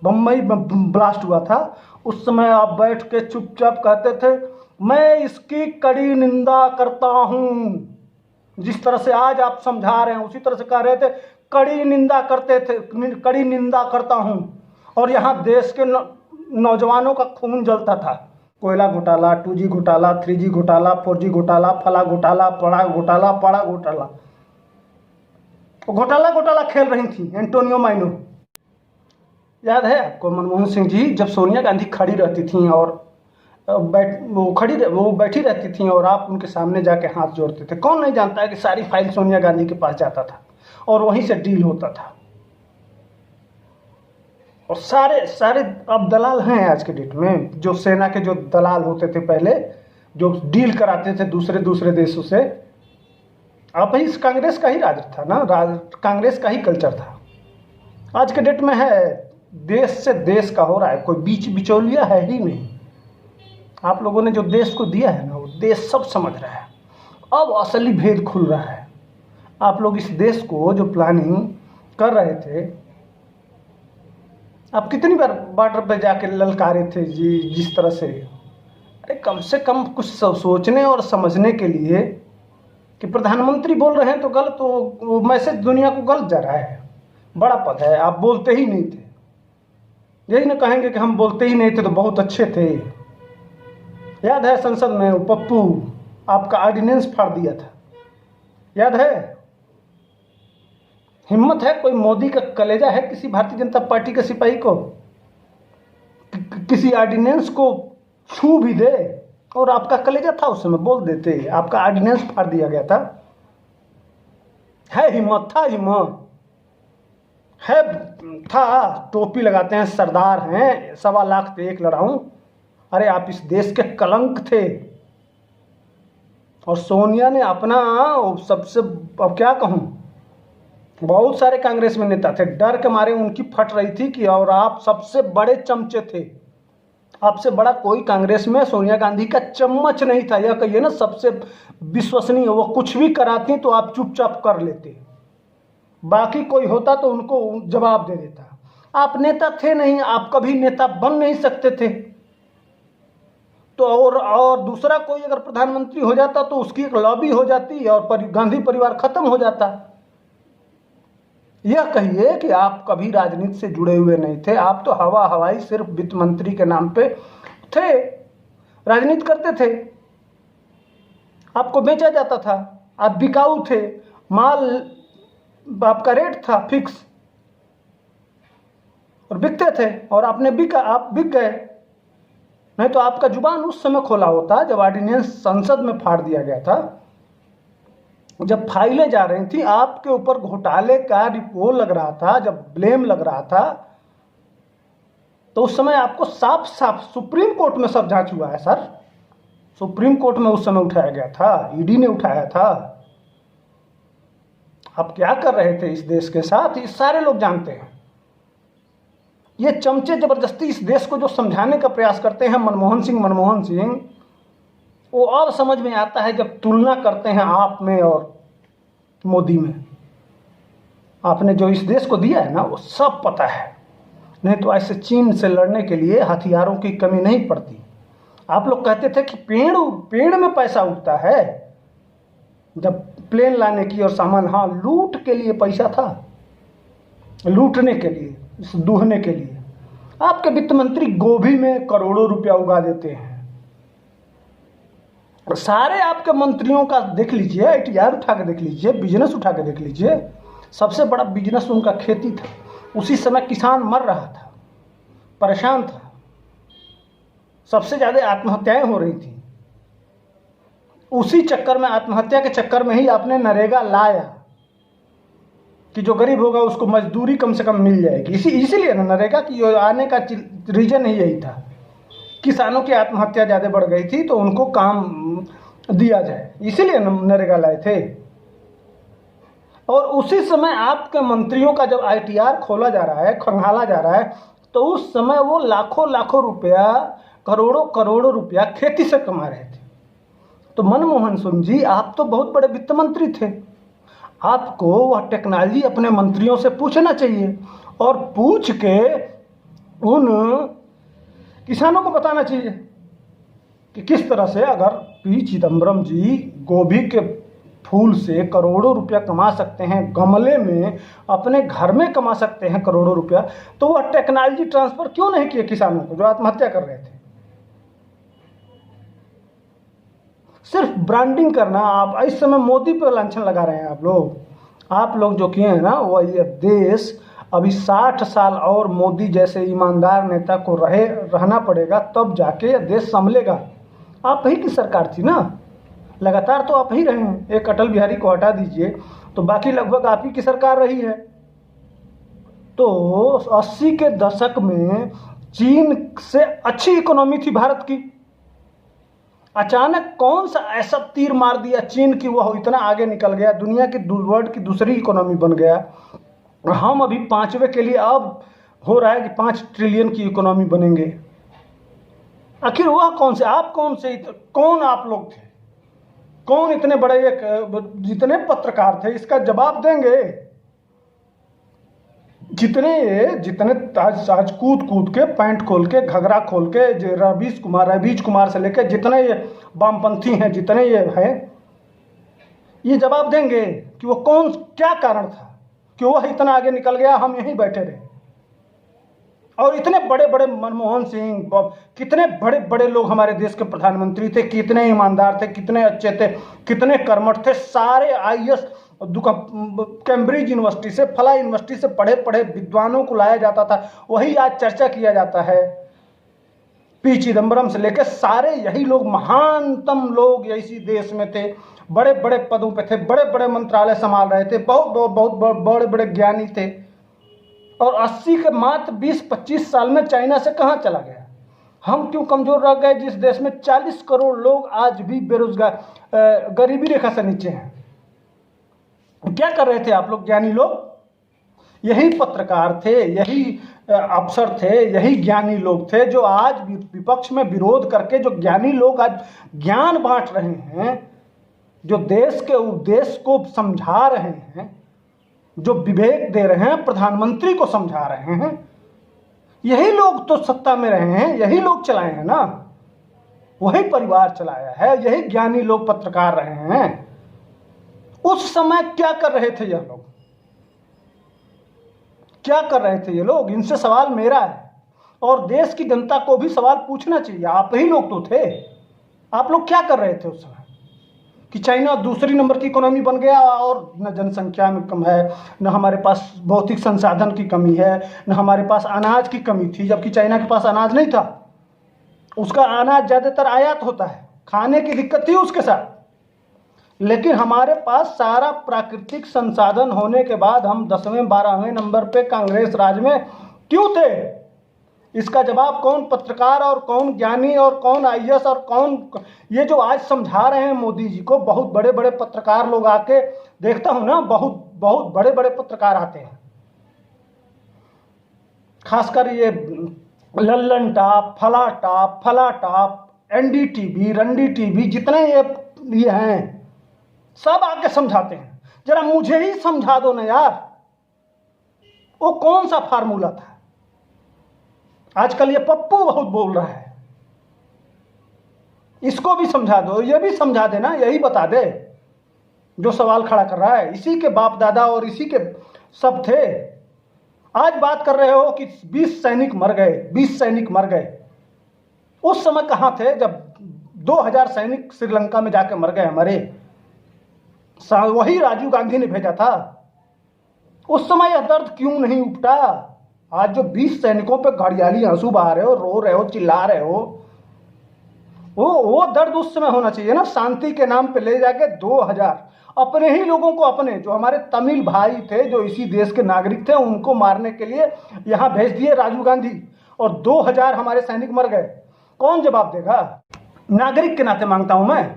बम्बई में ब्लास्ट हुआ था, उस समय आप बैठ के चुपचाप कहते थे मैं इसकी कड़ी निंदा करता हूँ। जिस तरह से आज आप समझा रहे हैं उसी तरह से कह रहे थे, कड़ी निंदा करते थे, कड़ी निंदा करता हूँ। और यहाँ देश के नौजवानों का खून जलता था। कोयला घोटाला, 2G घोटाला, 3G घोटाला, 4G घोटाला, फला घोटाला, पड़ा घोटाला, पड़ा घोटाला, घोटाला घोटाला खेल रही थी एंटोनियो माइनो। याद है आपको मनमोहन सिंह जी, जब सोनिया गांधी खड़ी रहती थी और वो बैठी रहती थी और आप उनके सामने जाके हाथ जोड़ते थे। कौन नहीं जानता है कि सारी फाइल सोनिया गांधी के पास जाता था और वहीं से डील होता था। और सारे अब दलाल हैं आज के डेट में, जो सेना के जो दलाल होते थे पहले, जो डील कराते थे दूसरे देशों से। अब इस कांग्रेस का ही राज था ना, कांग्रेस का ही कल्चर था। आज के डेट में है देश से देश का हो रहा है, कोई बीच बिचौलिया है ही नहीं। आप लोगों ने जो देश को दिया है ना, वो देश सब समझ रहा है। अब असली भेद खुल रहा है। आप लोग इस देश को जो प्लानिंग कर रहे थे, आप कितनी बार बॉर्डर पे जाके ललकारे थे जी, जिस तरह से। अरे कम से कम कुछ सोचने और समझने के लिए कि प्रधानमंत्री बोल रहे हैं तो गलत, तो मैसेज दुनिया को गलत जा रहा है। बड़ा पद है, आप बोलते ही नहीं थे। यही ना कहेंगे कि हम बोलते ही नहीं थे तो बहुत अच्छे थे। याद है संसद में पप्पू आपका ऑर्डिनेंस फाड़ दिया था, याद है? हिम्मत है कोई मोदी का कलेजा है किसी भारतीय जनता पार्टी के सिपाही को किसी ऑर्डिनेंस को छू भी दे? और आपका कलेजा था उस समय, बोल देते, आपका ऑर्डिनेंस फाड़ दिया गया था। है हिम्मत, था हिम्मत है, था। टोपी लगाते हैं, सरदार हैं, 1.25 लाख पे एक लड़ाऊं। अरे आप इस देश के कलंक थे। और सोनिया ने अपना सबसे, अब क्या कहूं, बहुत सारे कांग्रेस में नेता थे, डर के मारे उनकी फट रही थी कि, और आप सबसे बड़े चमचे थे। आपसे बड़ा कोई कांग्रेस में सोनिया गांधी का चम्मच नहीं था। यह कहिए ना सबसे विश्वसनीय, वो कुछ भी कराती तो आप चुपचाप कर लेते, बाकी कोई होता तो उनको जवाब दे देता। आप नेता थे नहीं, आप कभी नेता बन नहीं सकते थे। तो और दूसरा कोई अगर प्रधानमंत्री हो जाता तो उसकी एक लॉबी हो जाती और गांधी परिवार खत्म हो जाता। यह कहिए कि आप कभी राजनीति से जुड़े हुए नहीं थे। आप तो हवाई सिर्फ वित्त मंत्री के नाम पे थे, राजनीति करते थे, आपको बेचा जाता था, आप बिकाऊ थे, माल आपका रेट था फिक्स और बिकते थे, और आपने बिका, आप बिक गए। नहीं तो आपका जुबान उस समय खोला होता जब ऑर्डिनेंस संसद में फाड़ दिया गया था, जब फाइलें जा रही थी, आपके ऊपर घोटाले का रिपोर्ट लग रहा था, जब ब्लेम लग रहा था, तो उस समय आपको साफ साफ सुप्रीम कोर्ट में सब जांच हुआ है सर। सुप्रीम कोर्ट में उस समय उठाया गया था, ईडी ने उठाया था। आप क्या कर रहे थे इस देश के साथ, ये सारे लोग जानते हैं। ये चमचे जबरदस्ती इस देश को जो समझाने का प्रयास करते हैं, मनमोहन सिंह, वो अब समझ में आता है जब तुलना करते हैं आप में और मोदी में। आपने जो इस देश को दिया है ना, वो सब पता है। नहीं तो ऐसे चीन से लड़ने के लिए हथियारों की कमी नहीं पड़ती। आप लोग कहते थे कि पेड़ में पैसा उगता है, जब प्लेन लाने की और सामान, हाँ, लूट के लिए पैसा था, लूटने के लिए, दूहने के लिए। आपके वित्त मंत्री गोभी में करोड़ों रुपया उगा देते हैं। सारे आपके मंत्रियों का देख लीजिए, ITR उठा के देख लीजिए, बिजनेस उठा के देख लीजिए। सबसे बड़ा बिजनेस उनका खेती था। उसी समय किसान मर रहा था, परेशान था, सबसे ज़्यादा आत्महत्याएं हो रही थी। उसी चक्कर में, आत्महत्या के चक्कर में ही आपने नरेगा लाया कि जो गरीब होगा उसको मजदूरी कम से कम मिल जाएगी। इसीलिए ना नरेगा की आने का रीजन ही यही था। किसानों की आत्महत्या ज़्यादा बढ़ गई थी तो उनको काम दिया जाए, इसीलिए नरेगा लाए थे। और उसी समय आपके मंत्रियों का जब ITR खोला जा रहा है, खंगाला जा रहा है, तो उस समय वो लाखों रुपया, करोड़ों रुपया खेती से कमा रहे थे। तो मनमोहन सिंह जी, आप तो बहुत बड़े वित्त मंत्री थे, आपको वह टेक्नोलॉजी अपने मंत्रियों से पूछना चाहिए और पूछ के उन किसानों को बताना चाहिए कि किस तरह से अगर पी चिदम्बरम जी गोभी के फूल से करोड़ों रुपया कमा सकते हैं, गमले में अपने घर में कमा सकते हैं करोड़ों रुपया, तो वह टेक्नोलॉजी ट्रांसफर क्यों नहीं किए किसानों को जो आत्महत्या कर रहे थे। सिर्फ ब्रांडिंग करना। आप इस समय मोदी पर लांछन लगा रहे हैं। आप लोग जो किए हैं ना, वह ये देश अभी 60 साल और मोदी जैसे ईमानदार नेता को रहना पड़ेगा, तब जाके यह देश संभलेगा। आप ही की सरकार थी ना, लगातार तो आप ही रहे हैं। एक अटल बिहारी को हटा दीजिए तो बाकी लगभग आप ही की सरकार रही है। तो 80 के दशक में चीन से अच्छी इकोनॉमी थी भारत की। अचानक कौन सा ऐसा तीर मार दिया चीन की, वह इतना आगे निकल गया, दुनिया की वर्ल्ड की दूसरी इकोनॉमी बन गया। हम अभी 5वें के लिए अब हो रहा है कि 5 ट्रिलियन की इकोनॉमी बनेंगे। आखिर वह कौन से, आप कौन से, कौन आप लोग थे, कौन इतने बड़े एक जितने पत्रकार थे, इसका जवाब देंगे। जितने आज कूद के पैंट खोल के घघरा खोल के रवीश कुमार से लेकर जितने ये वामपंथी हैं, जितने ये हैं, ये जवाब देंगे कि वो कौन, क्या कारण था कि वह इतना आगे निकल गया, हम यहीं बैठे रहे। और इतने बड़े बड़े मनमोहन सिंह, कितने बड़े बड़े लोग हमारे देश के प्रधानमंत्री थे, कितने ईमानदार थे, कितने अच्छे थे, कितने कर्मठ थे। सारे IAS कैम्ब्रिज यूनिवर्सिटी से, फला यूनिवर्सिटी से पढ़े विद्वानों को लाया जाता था, वही आज चर्चा किया जाता है। पी चिदम्बरम से लेकर सारे यही लोग, महानतम लोग इसी देश में थे, बड़े बड़े पदों पे थे, बड़े बड़े मंत्रालय संभाल रहे थे, बहुत बड़े बड़े ज्ञानी थे। और 80 के मात्र 20-25 साल में चाइना से कहाँ चला गया। हम क्यों कमजोर रह गए जिस देश में 40 करोड़ लोग आज भी बेरोजगार, गरीबी रेखा से नीचे हैं। क्या कर रहे थे आप लोग, ज्ञानी लोग? यही पत्रकार थे, यही अफसर थे, यही ज्ञानी लोग थे जो आज विपक्ष में विरोध करके, जो ज्ञानी लोग आज ज्ञान बांट रहे हैं, जो देश के उद्देश्य को समझा रहे हैं, जो विवेक दे रहे हैं, प्रधानमंत्री को समझा रहे हैं, यही लोग तो सत्ता में रहे हैं, यही लोग चलाए हैं ना, वही परिवार चलाया है, यही ज्ञानी लोग पत्रकार रहे हैं। उस समय क्या कर रहे थे ये लोग, क्या कर रहे थे ये लोग? इनसे सवाल मेरा है और देश की जनता को भी सवाल पूछना चाहिए। आप ही लोग तो थे, आप लोग क्या कर रहे थे उस समय कि चाइना दूसरी नंबर की इकोनॉमी बन गया और न जनसंख्या में कम है, न हमारे पास भौतिक संसाधन की कमी है, न हमारे पास अनाज की कमी थी, जबकि चाइना के पास अनाज नहीं था। उसका अनाज ज़्यादातर आयात होता है, खाने की दिक्कत थी उसके साथ। लेकिन हमारे पास सारा प्राकृतिक संसाधन होने के बाद हम 10वें 12वें नंबर पे कांग्रेस राज में क्यों थे? इसका जवाब कौन पत्रकार और कौन ज्ञानी और कौन IAS और कौन ये जो आज समझा रहे हैं मोदी जी को, बहुत बड़े बड़े पत्रकार लोग आके, देखता हूं ना, बहुत बड़े बड़े पत्रकार आते हैं, खासकर ये लल्लन टॉप, फला टॉप, NDTV, रंडी टीवी, जितने ये हैं, सब आके समझाते हैं। जरा मुझे ही समझा दो ना यार, वो कौन सा फार्मूला था? आजकल ये पप्पू बहुत बोल रहा है, इसको भी समझा दो, ये भी समझा देना, यही बता दे जो सवाल खड़ा कर रहा है। इसी के बाप दादा और इसी के सब थे। आज बात कर रहे हो कि 20 सैनिक मर गए, 20 सैनिक मर गए। उस समय कहां थे जब 2000 सैनिक श्रीलंका में जाके मर गए हमारे? वही राजीव गांधी ने भेजा था। उस समय यह दर्द क्यों नहीं उपटा? आज जो 20 सैनिकों पे घड़ियाली आंसू बहा रहे हो, रो रहे हो, चिल्ला रहे हो, वो दर्द उस समय होना चाहिए ना। शांति के नाम पे ले जाके 2000 अपने ही लोगों को, अपने जो हमारे तमिल भाई थे, जो इसी देश के नागरिक थे, उनको मारने के लिए यहां भेज दिए राजीव गांधी, और 2000 हमारे सैनिक मर गए। कौन जवाब देगा? नागरिक के नाते मांगता हूं मैं।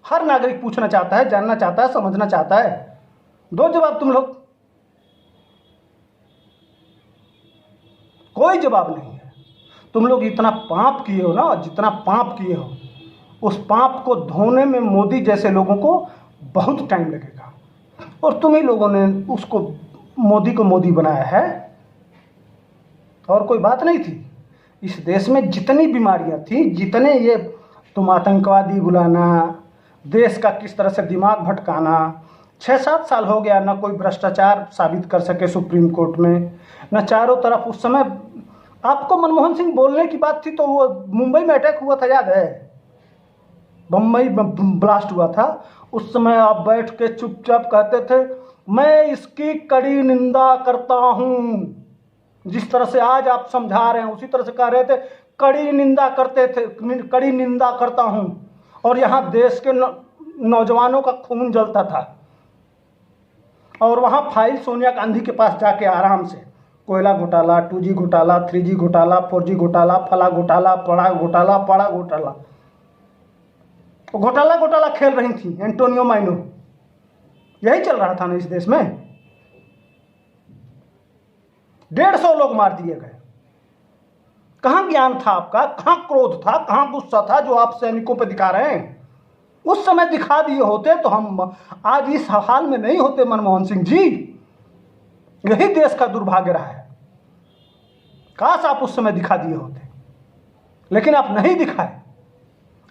हर नागरिक पूछना चाहता है, जानना चाहता है, समझना चाहता है। दो जवाब तुम लोग। कोई जवाब नहीं है। तुम लोग इतना पाप किए हो ना, जितना पाप किए हो, उस पाप को धोने में मोदी जैसे लोगों को बहुत टाइम लगेगा। और तुम ही लोगों ने उसको, मोदी को मोदी बनाया है। और कोई बात नहीं थी। इस देश में जितनी बीमारियां थी, जितने ये तुम आतंकवादी बुलाना, देश का किस तरह से दिमाग भटकाना, 6-7 साल हो गया ना कोई भ्रष्टाचार साबित कर सके सुप्रीम कोर्ट में, न चारों तरफ। उस समय आपको मनमोहन सिंह बोलने की बात थी तो वो मुंबई में अटैक हुआ था, याद है? बम्बई में ब्लास्ट हुआ था, उस समय आप बैठ के चुपचाप कहते थे मैं इसकी कड़ी निंदा करता हूँ। जिस तरह से आज आप समझा रहे हैं उसी तरह से कह रहे थे, कड़ी निंदा करते थे, कड़ी निंदा करता हूँ। और यहाँ देश के नौजवानों का खून जलता था, और वहाँ फाइल सोनिया गांधी के पास जाके आराम से कोयला घोटाला, 2G घोटाला, 3G घोटाला, 4G घोटाला, फला घोटाला, पड़ा घोटाला, पड़ा घोटाला, घोटाला घोटाला खेल रही थी एंटोनियो माइनो। यही चल रहा था ना इस देश में। 150 लोग मार दिए गए। कहाँ ज्ञान था आपका, कहाँ क्रोध था, कहाँ गुस्सा था जो आप सैनिकों पे दिखा रहे हैं? उस समय दिखा दिए होते तो हम आज इस हाल में नहीं होते मनमोहन सिंह जी। यही देश का दुर्भाग्य रहा है। काश आप उस समय दिखा दिए होते, लेकिन आप नहीं दिखाए।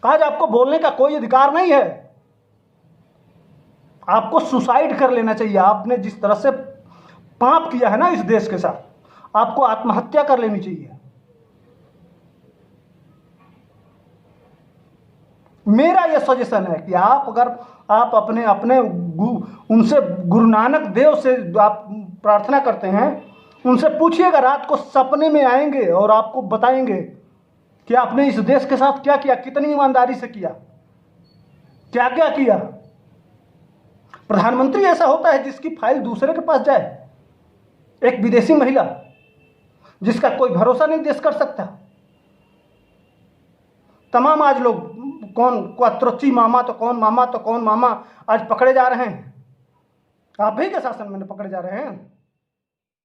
आज आपको बोलने का कोई अधिकार नहीं है। आपको सुसाइड कर लेना चाहिए। आपने जिस तरह से पाप किया है ना इस देश के साथ, आपको आत्महत्या कर लेनी चाहिए। मेरा यह सजेशन है कि आप अगर आप अपने उनसे गुरु नानक देव से आप प्रार्थना करते हैं, उनसे पूछिएगा, रात को सपने में आएंगे और आपको बताएंगे कि आपने इस देश के साथ क्या किया, कितनी ईमानदारी से किया, क्या क्या किया। प्रधानमंत्री ऐसा होता है जिसकी फाइल दूसरे के पास जाए, एक विदेशी महिला जिसका कोई भरोसा नहीं देश कर सकता। तमाम आज लोग कौन क्वात्रोची मामा तो कौन मामा तो कौन मामा आज पकड़े जा रहे हैं। आप ही के शासन में पकड़े जा रहे हैं।